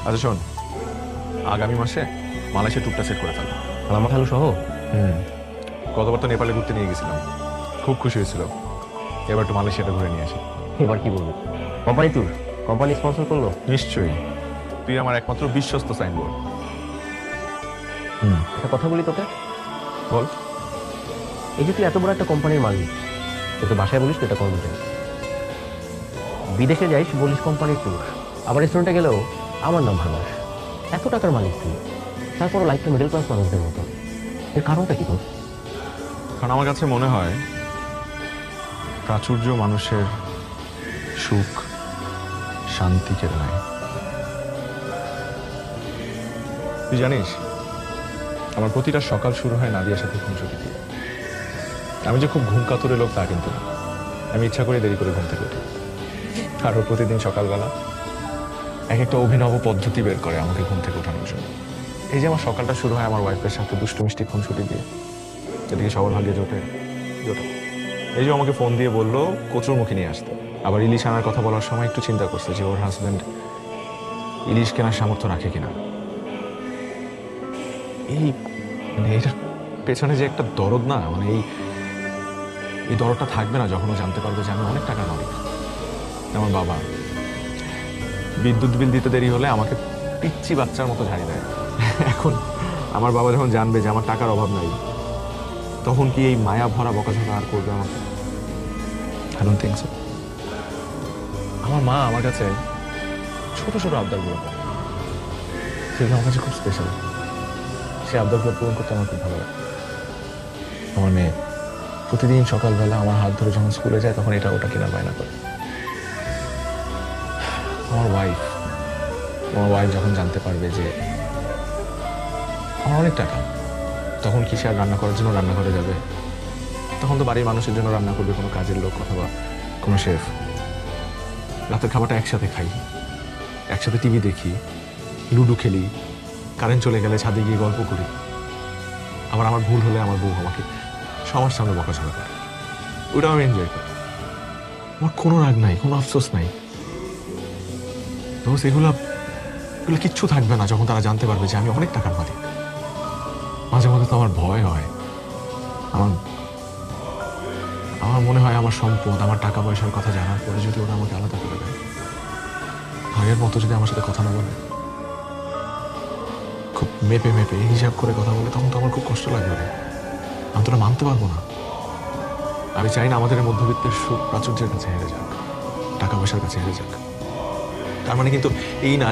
আচ্ছা শোন, আগামী মাসে মালয়েশিয়া ট্যুরটা সেট করে ফেল। আমার খালু সহ। গতবার তো নেপালে ঘুরতে নিয়ে গেছিলাম, খুব খুশি হয়েছিল। এবার একটু মালয়েশিয়াটা ঘুরে নিয়ে আসি। এবার কি বলবো, কোম্পানি ট্যুর, কোম্পানি স্পন্সর করলো। নিশ্চয়ই, তুই আমার একমাত্র বিশ্বস্ত সাইনবোর্ড। একটা কথা বলি তোকে, বল। এই যে তুই এত বড় একটা কোম্পানির মালিক, তুই তো বাসায় বলিস তো এটা কনফিডেন্স, বিদেশে যাইস বলিস কোম্পানির ট্যুর, আবার রেস্টুরেন্টে গেলেও আমার নাম ভাঙাস। এত টাকার মালিক তুই, তারপরও লাইফটা মিডল ক্লাস মানুষদের মতো। এর কারণটা কি তোর? কারণ আমার কাছে মনে হয় প্রাচুর্য মানুষের সুখ শান্তি কেড়ে নেয়। তুই জানিস, আমার প্রতিটা সকাল শুরু হয় নাদিয়ার সাথে খুনসুটি দিয়ে। আমি যে খুব ঘুম কাতুরে লোক তা কিন্তু না, আমি ইচ্ছা করে দেরি করে ঘুম থেকে উঠি। আর ও প্রতিদিন সকালবেলা এক একটা অভিনব পদ্ধতি বের করে আমাকে ঘুম থেকে ওঠানোর জন্য। এই যে আমার সকালটা শুরু হয় আমার ওয়াইফের সাথে দুষ্টু মিষ্টি খুনসুটি দিয়ে, যেদিকে সবার ভাগ্যে জোটে জোটে। এই যে আমাকে ফোন দিয়ে বললো কচুর মুখে নিয়ে আসতে, আবার ইলিশ আনার কথা বলার সময় একটু চিন্তা করছে যে ওর হাজব্যান্ড ইলিশ কেনার সামর্থ্য রাখে কিনা। এই মানে এটার পেছনে যে একটা দরদ না, মানে এই দরদটা থাকবে না যখন ও জানতে পারবে যে আমি অনেক টাকা মালিক। আমার বাবা বিদ্যুৎ বিল দিতে দেরি হলে আমাকে পিচ্ছি বাচ্চার মতো ঝাড়ি দেয়। এখন আমার বাবা যখন জানবে যে আমার টাকার অভাব নাই, তখন কি এই মায়া ভরা বকাঝকা আর করবে আমাকে? I don't think so. আমার মা আমার কাছে ছোট ছোট আবদারগুলো করে, সেগুলো আমার কাছে খুব স্পেশাল। সে আবদারগুলো পূরণ করতে আমার খুব ভালো লাগে। আমার মেয়ে প্রতিদিন সকালবেলা আমার হাত ধরে যখন স্কুলে যায় তখন এটা ওটা কেনার বায়না করে। আমার ওয়াইফ যখন জানতে পারবে যে আমার অনেক টাকা, তখন কি সে আর রান্না করার জন্য রান্নাঘরে যাবে? তখন তো বাড়ির মানুষের জন্য রান্না করবে কোনো কাজের লোক অথবা কোনো শেফ। রাতের খাবারটা একসাথে খাই, একসাথে টিভি দেখি, লুডো খেলি, কারেন্ট চলে গেলে ছাদে গিয়ে গল্প করি। আবার আমার ভুল হলে আমার বউ আমাকে সবার সামনে বকাঝকা করে, ওটাও আমি এনজয় করি। আমার কোনো রাগ নাই, কোনো আফসোস নাই। তো এগুলো কিচ্ছু থাকবে না যখন তারা জানতে পারবে যে আমি অনেক টাকার মালিক। মাঝে মাঝে তো আমার ভয় হয়, আমার মনে হয় আমার সম্পদ, আমার টাকা পয়সার কথা জানার পরে যদি ওরা আমাকে আলাদা করে দেয়, আগের মতো যদি আমার সাথে কথা না বলে, খুব মেপে মেপে হিসাব করে কথা বলে, তখন তো আমার খুব কষ্ট লাগবে। আমি তো মানতে পারবো না। আমি চাই না আমাদের মধ্যবিত্তের সুখ প্রাচুর্যের কাছে হেরে যাক, টাকা পয়সার কাছে হেরে যাক। তার মানে কিন্তু এই না